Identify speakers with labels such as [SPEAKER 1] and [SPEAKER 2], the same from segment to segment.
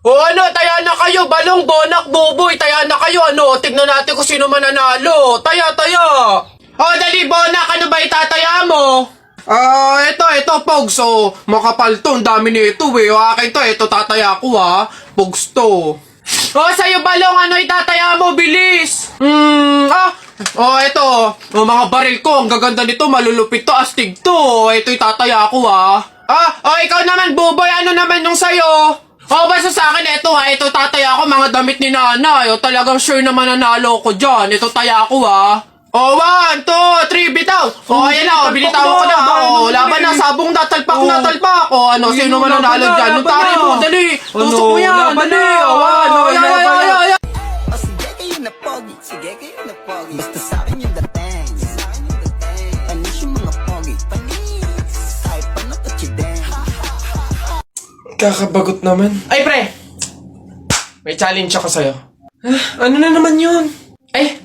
[SPEAKER 1] O ano, taya na kayo, balong, bonak, buboy, taya na kayo, ano, tignan natin kung sino mananalo. Taya. O, dali, bonak, ano ba itataya mo? Ito, Pogs, makapal to, ang dami nito, O, akin to, ito, tataya ko, Pogs to. O, sa'yo, balong, ano itataya mo, bilis? Ito, mga baril ko, ang gaganda nito, malulupit to, astig to. Ito, itataya ko, ikaw naman, buboy, ano naman yung sa'yo? Basta sa akin, ito tataya ko, mga damit ni nanay. Talagang sure na mananalo ko dyan. Ito taya ko, 1, 2, 3, bitaw. Ayan na, binitawan ko na. Laban na, sabong na, talpak. Sino mananalo dyan? Tari mo, dali. Tusok mo yan, dali. Ay.
[SPEAKER 2] Sige kayo na pogi. Basta sa'kin yung dating. Panis yung mga pogi. Kahit pa nakachideng.
[SPEAKER 3] Kakabagot naman.
[SPEAKER 1] Ay, pre. May challenge ako sa'yo.
[SPEAKER 3] Ano na naman yun?
[SPEAKER 1] Ay,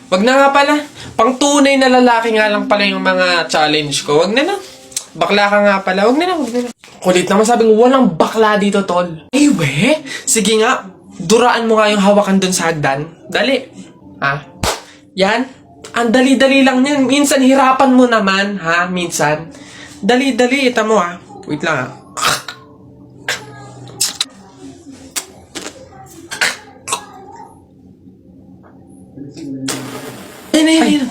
[SPEAKER 1] wag na nga pala. Pang tunay na lalaki nga lang pala yung mga challenge ko. Wag na na. Bakla ka nga pala. Wag na na. Kulit naman, sabing walang bakla dito, tol.
[SPEAKER 3] Ay, we? Sige nga, duraan mo nga yung hawakan dun sa hagdan. Dali. Yan. Ang dali-dali lang yan. Minsan hirapan mo naman, minsan. Dali-dali. Ita mo, Wait lang, Ayun.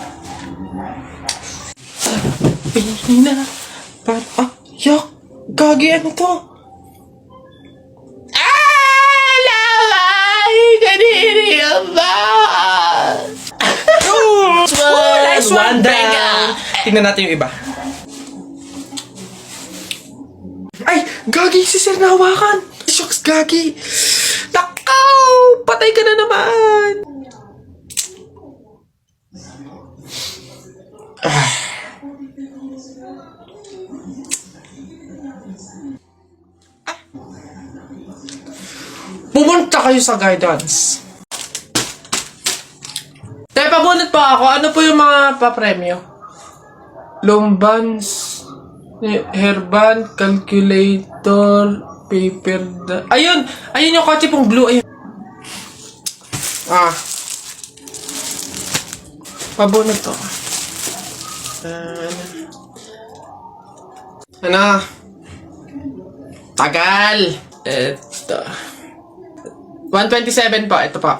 [SPEAKER 3] Sabi na. Yak. Gagi, ano to?
[SPEAKER 1] Kadiri ba?
[SPEAKER 3] Nice one down. Tingnan natin yung iba. Ay, Gagi, si Sir na hawakan. Shucks, Gagi. Takaw! Patay ka na naman. Pumunta kayo sa guidance. Pabunot pa ako. Ano po yung mga papremyo? Lombans, hairband, calculator, paper. Ayun yung kotse pong blue. Ayun. Pabunot to. Ano? Tagal. Ito. 127 po. Ito po.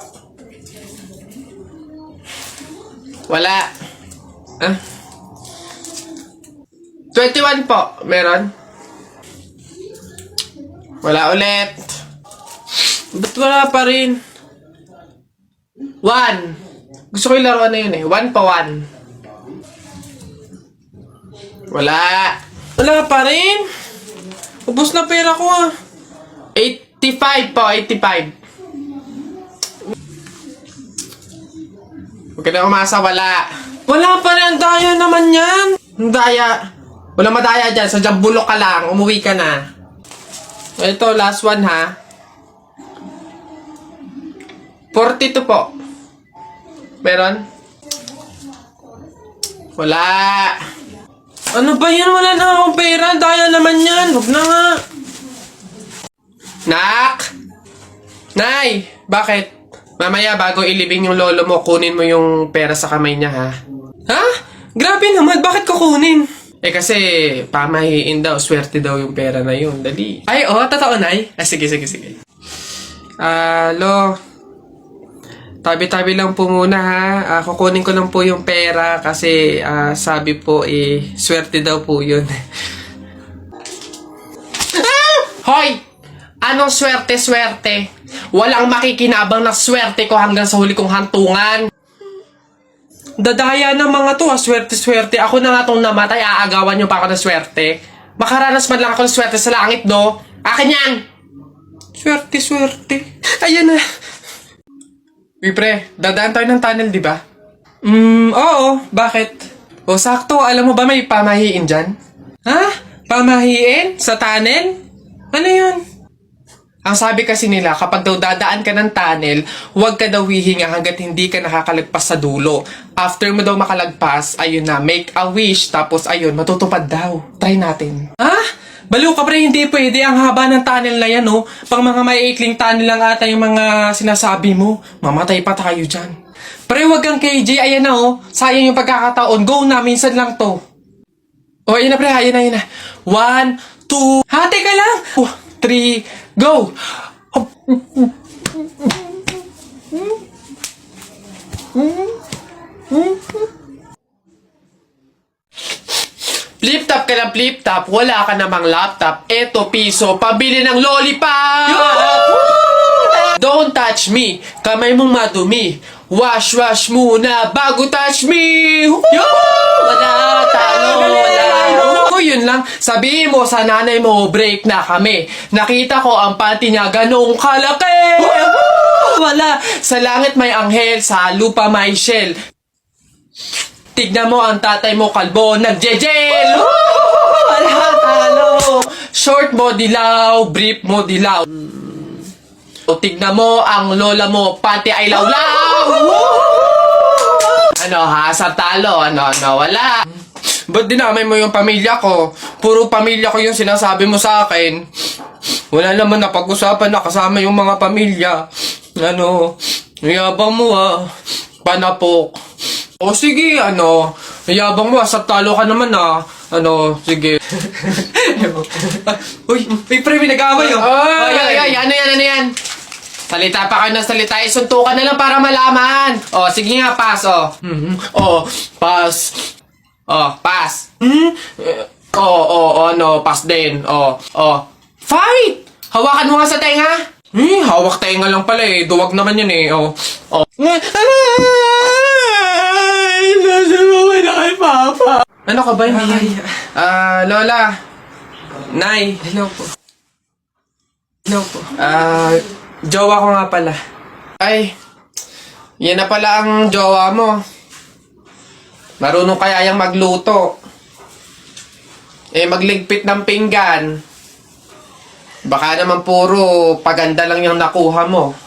[SPEAKER 3] Wala. 21 po. Meron? Wala ulit. Ba't wala pa rin? 1. Gusto ko yung laruan na yun 1 pa 1. Wala. Wala pa rin. Ubus na pera ko 85 po. 85. Huwag ka na umasa, wala. Wala pa rin, ang daya naman yan. Ang daya. Walang madaya dyan, sadyang bulok ka lang, umuwi ka na. Ito, last one 42 po. Meron? Wala. Ano ba yan? Wala na akong pera, daya naman yan. Huwag na nga. Nak! Nay! Bakit? Mamaya, bago ilibing yung lolo mo, kunin mo yung pera sa kamay niya, ha? Grabe naman, bakit kukunin? Kasi, pamahiin daw, swerte daw yung pera na yun. Dali. Ay, totoo, Nay? Sige. Lo, tabi-tabi lang po muna, ha? Kukunin ko lang po yung pera kasi, sabi po, swerte daw po yun. Hoy! Anong swerte-swerte? Walang makikinabang na swerte ko hanggang sa huli kong hantungan. Dadaya ng mga to, swerte-swerte. Ako na nga tong namatay, aagawan nyo pa ako ng swerte. Makaranas man lang ako ng swerte sa langit, do. Akin yan! Swerte-swerte. Ayan na. Uy, pre, dadaan tayo ng tunnel, di ba? Oo. Bakit? Sakto. Alam mo ba may pamahiin dyan? Pamahiin? Sa tunnel? Ano yun? Ang sabi kasi nila, kapag daw dadaan ka ng tunnel, huwag ka daw hihinga hanggat hindi ka nakakalagpas sa dulo. After mo daw makalagpas, ayun na, make a wish, tapos ayun, matutupad daw. Try natin. Baliw ka pre, hindi pwede. Ang haba ng tunnel na yan, oh. Pang mga maiikling tunnel lang ata yung mga sinasabi mo. Mamatay pa tayo dyan. Pre, wag kang KJ. Ayan na, oh. Sayang yung pagkakataon. Go na, minsan lang to. Oh, ayan na pre, ayan na. 1, 2, hati ka lang. 3, go.
[SPEAKER 1] Flip top ka ng flip top, wala ka namang laptop. Eto piso, pabili ng lollipop! Don't touch me, kamay mong madumi. Wash muna bago touch me! Wala, talo, wala.
[SPEAKER 3] Kung yun lang,
[SPEAKER 1] Sabihin mo sa nanay mo, break na kami. Nakita ko ang panty niya ganong kalaki! Wala, sa langit may anghel, sa lupa may shell. Tignan mo ang tatay mo kalbo, nagjejel! Wala, talo! Short mo dilaw, brief mo dilaw. O tignan mo ang lola mo, pati ay lawlaw! Ano ha, sa talo, ano, wala.
[SPEAKER 3] ba't dinamay mo yung pamilya ko? Puro pamilya ko yung sinasabi mo sa akin. Wala naman na pag-usapan na kasama yung mga pamilya. Ano, yabang mo ah. Panapok. O sige, ano, yabang mo, sa talo ka naman ah. Ano, sige. Uy, pre, may nag-away oh.
[SPEAKER 1] Ay, ano yan? Salita pa kayo ng salita, isuntukan na lang para malaman. O, sige nga, pass, o. O, pass. O, pass. Ano, pass din. O, fight! Hawakan mo nga sa tenga.
[SPEAKER 3] Hawak tenga lang pala eh. Duwag naman yun eh. Oh.
[SPEAKER 1] Ay, nasubukan na kay Papa.
[SPEAKER 3] Ano ka ba? Hindi.
[SPEAKER 1] Lola.
[SPEAKER 3] Nay. Hello po. Jowa ko nga pala.
[SPEAKER 1] Ay, yan na pala ang jowa mo. Marunong kaya yung magluto. Magligpit ng pinggan. Baka naman puro paganda lang yung nakuha mo.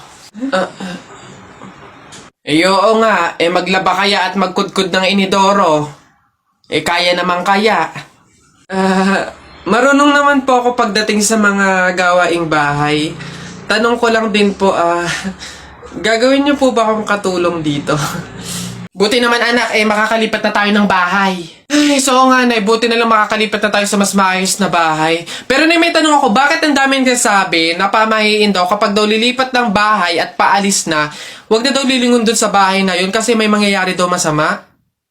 [SPEAKER 1] Oo nga, maglaba kaya at magkudkud ng inidoro. Kaya naman kaya.
[SPEAKER 3] Marunong naman po ako pagdating sa mga gawaing bahay. Tanong ko lang din po, gagawin niyo po ba akong katulong dito?
[SPEAKER 1] Buti naman anak, makakalipat na tayo ng bahay.
[SPEAKER 3] Ay, so nga nay, buti na lang makakalipat na tayo sa mas maayos na bahay. Pero nay, may tanong ako, bakit ang daming nagsasabi na pamahiin daw kapag daw lilipat ng bahay at paalis na, wag na daw lilingon dun sa bahay na yun kasi may mangyayari daw masama?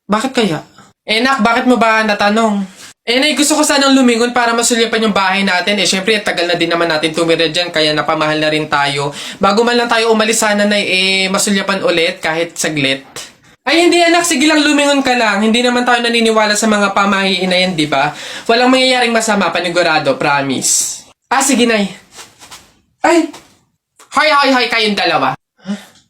[SPEAKER 3] Bakit kaya? Nak, bakit mo ba natanong? Nay, gusto ko sanang lumingon para masulyapan yung bahay natin. Syempre, tagal na din naman natin tumira dyan, kaya napamahal na rin tayo. Bago man lang tayo umalis sana, nay, masulyapan ulit kahit saglit. Ay, hindi anak. Sige lang, lumingon ka lang. Hindi naman tayo naniniwala sa mga pamahiin na yan, di ba? Walang mangyayaring masama, panigurado, promise. Sige, nay. Ay!
[SPEAKER 1] Hoy, kayong dalawa.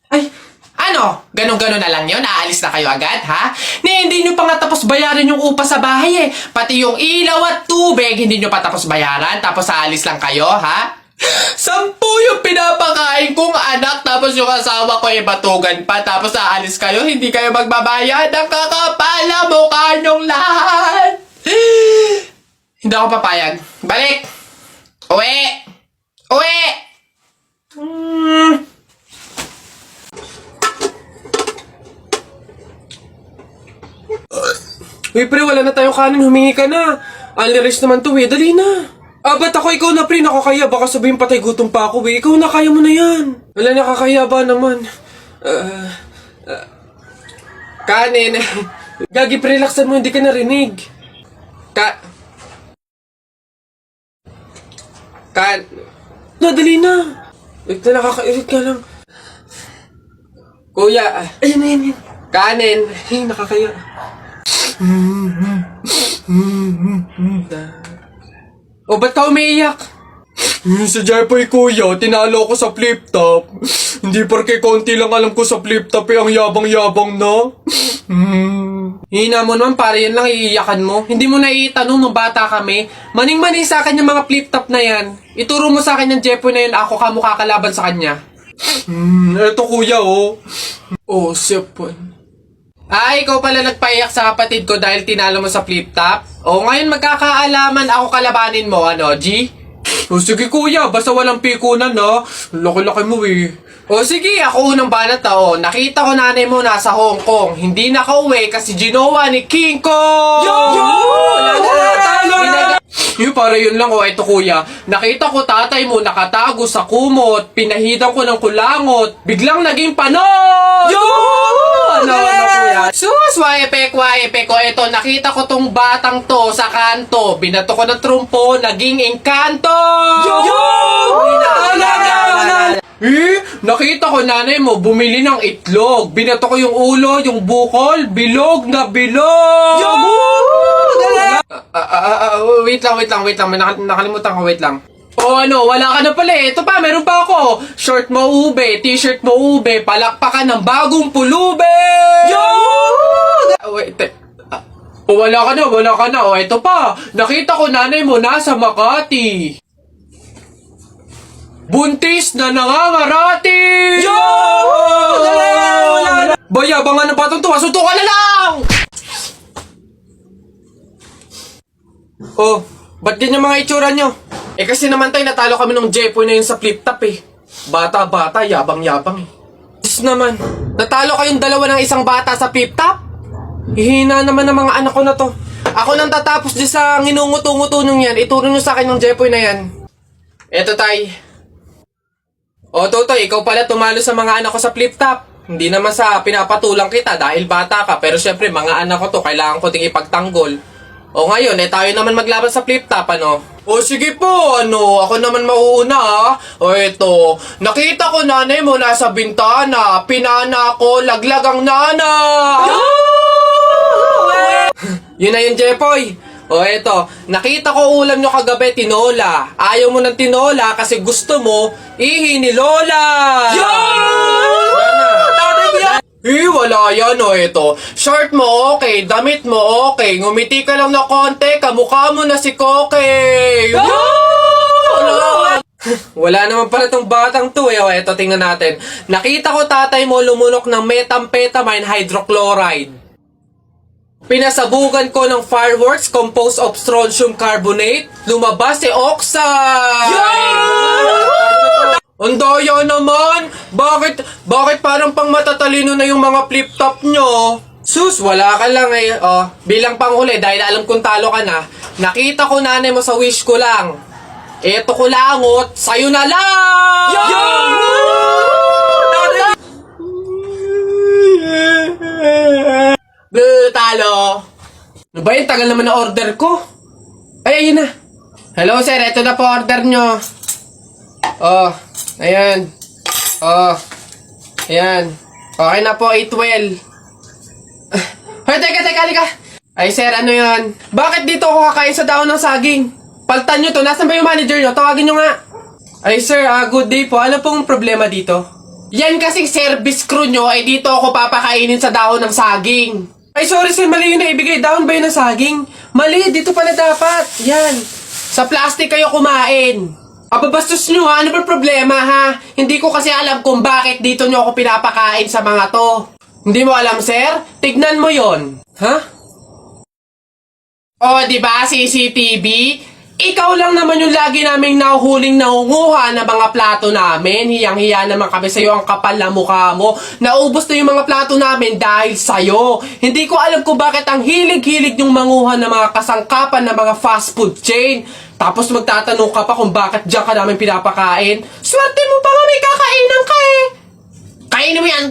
[SPEAKER 3] Ay!
[SPEAKER 1] Ano? Ganon-ganon na lang yun? Aalis na kayo agad, ha? Hindi nyo pa nga tapos bayaran yung upa sa bahay eh. Pati yung ilaw at tubig, hindi nyo pa tapos bayaran. Tapos aalis lang kayo, ha? 10 yung pinapakain kong anak, tapos yung asawa ko batugan pa, tapos aalis kayo, hindi kayo magbabayad. Ang kakapal na mukha nyong lahat. Hindi ako papayag. Balik! Uwi!
[SPEAKER 3] Uy, pre, wala na tayong kanin. Humingi ka na. Only rice naman to, eh. Dali na. Ba't ako? Ikaw na, pre. Nakakaya. Baka sabihin patay gutom pa ako, eh. Ikaw na, kaya mo na yan. Wala, nakakaya ba naman? Kanin. Gagi, pre, relaxan mo. Hindi ka narinig. Dali na. Wait na, nakakairit ka lang. Kuya. Ayan. Kanin. Ay, nakakaya. Ba't ka umiiyak?
[SPEAKER 1] Sa Jepoy kuya, tinalo ko sa flip top. Hindi porke konti lang alam ko sa flip top ang yabang-yabang na.
[SPEAKER 3] Hina mo naman, para yan lang iiyakan mo. Hindi mo na itanong nung bata kami. Maning-maning sa akin yung mga flip top na yan. Ituro mo sa akin yung Jepoy na yun, ako ka kalaban sa kanya.
[SPEAKER 1] Eto kuya oh.
[SPEAKER 3] Sipon.
[SPEAKER 1] Ikaw pala nagpaiyak sa kapatid ko dahil tinalo mo sa flip-top? O ngayon magkakaalaman ako kalabanin mo, ano, G? O sige kuya, basta walang pikunan na. Laki-laki mo eh. O sige, ako unang banat na. O, nakita ko nanay mo nasa Hong Kong. Hindi nakauwi kasi ginawa ni King Kong! Yung para yun lang, ito kuya. Nakita ko tatay mo nakatago sa kumot. Pinahidan ko ng kulangot. Biglang naging panon! Ano, kuya? Sus, waepek. O, ito, nakita ko tong batang to sa kanto. Binato ko ng trumpo, naging engkanto! Nakita ko nanay mo bumili ng itlog. Binato ko yung ulo, yung bukol, bilog na bilog! Wait lang. Nakalimutan ko, wait lang. Ano, wala ka na pala eh. Ito pa, meron pa ako. Short mo ube, t-shirt mo ube, palakpakan ng bagong pulube! Wait, wala ka na. Ito pa, nakita ko nanay mo nasa Makati. Buntis na nangangarati! Bayabangan ng patong tuwa, suntukan na lang! Oh, ba't ganyan mga itsura nyo? Kasi naman tayo natalo kami ng Jepoy na yun sa flip-top eh. Bata-bata, yabang-yabang eh. Diyos naman, natalo kayong dalawa ng isang bata sa flip-top? Hihina naman ng mga anak ko na to. Ako nang tatapos di sa nginunguto-nguto nyo yan, ituro nyo sa akin ng Jepoy na yan. Eto tay. O Totoy, ikaw pala tumalo sa mga anak ko sa flip-top. Hindi naman sa pinapatulang kita dahil bata ka, pero syempre mga anak ko to, kailangan ko ting ipagtanggol. O ngayon, tayo naman maglaban sa flip-top, ano? O sige po, ako naman mauuna ha. O eto, nakita ko nanay mo nasa bintana, pinana ko, laglag ang nana! Yun na yun, Jepoy. O eto, nakita ko ulam nyo kagabi, tinola. Ayaw mo ng tinola kasi gusto mo, ihi ni Lola! Wala yan eto. Short mo okay, damit mo okay, ngumiti ka lang na konti, kamukha mo na si Koke! Wala naman pala tong batang to eh. O eto, tingnan natin. Nakita ko tatay mo lumunok ng methamphetamine hydrochloride. Pinasabugan ko ng fireworks composed of strontium carbonate. Lumabas si oxide! Ang daya naman! Bakit parang pang matatalino na yung mga flip-top nyo? Sus, wala ka lang eh. Bilang panghuli, dahil alam kong talo ka na, nakita ko nanay mo sa wish ko lang. Eto ko langot, sa'yo na lang! Talo! Ano ba yun? Tagal naman na order ko. Ay, ayun na. Hello sir, ito na po order nyo. Ayan. Ayan. Okay na po, 812. Hoy, teka, halika. Ay sir, ano yun? Bakit dito ako kakain sa daon ng saging? Paltan nyo to, nasan ba yung manager nyo? Tawagin nyo nga. Ay sir, good day po. Ano pong problema dito? Yan kasing service crew nyo, ay dito ako papakainin sa dahon ng saging. Ay sorry sir, mali yun na ibigay. Dahon ba yun ng saging? Mali, dito pala dapat. Yan. Sa plastic kayo kumain. Ababastos nyo ha, ano ba problema ha? Hindi ko kasi alam kung bakit dito nyo ako pinapakain sa mga to. Hindi mo alam sir? Tignan mo yon. Ha? Diba CCTV? Ikaw lang naman yung lagi naming nahuhuling nangunguha ng mga plato namin. Hiyang-hiya naman kami sa'yo, ang kapal na mukha mo. Naubos na yung mga plato namin dahil sa'yo. Hindi ko alam kung bakit ang hilig-hilig yung manguha ng mga kasangkapan ng mga fast food chain. Tapos magtatanong ka pa kung bakit diyan ka namin pinapakain. Swerte mo pa nga may kakainan ka eh. Kainin mo yan.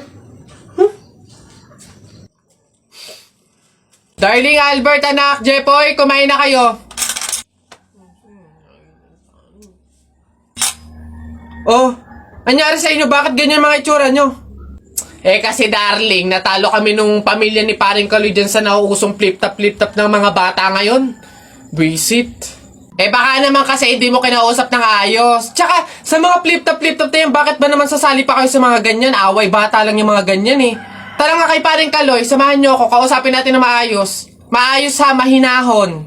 [SPEAKER 1] Darling Albert, anak, Jepoy, kumain na kayo. Anyari sa inyo? Bakit ganyan mga itsura nyo? Kasi darling, natalo kami nung pamilya ni Paring Kaloy dyan sa nauusong flip-top ng mga bata ngayon. Visit. Baka naman kasi hindi mo kinausap ng ayos. Tsaka, sa mga flip-top na yan, bakit ba naman sasali pa kayo sa mga ganyan? Away, bata lang yung mga ganyan eh. Tara nga kay Paring Kaloy, samahan nyo ako, kausapin natin na maayos. Maayos ha, mahinahon.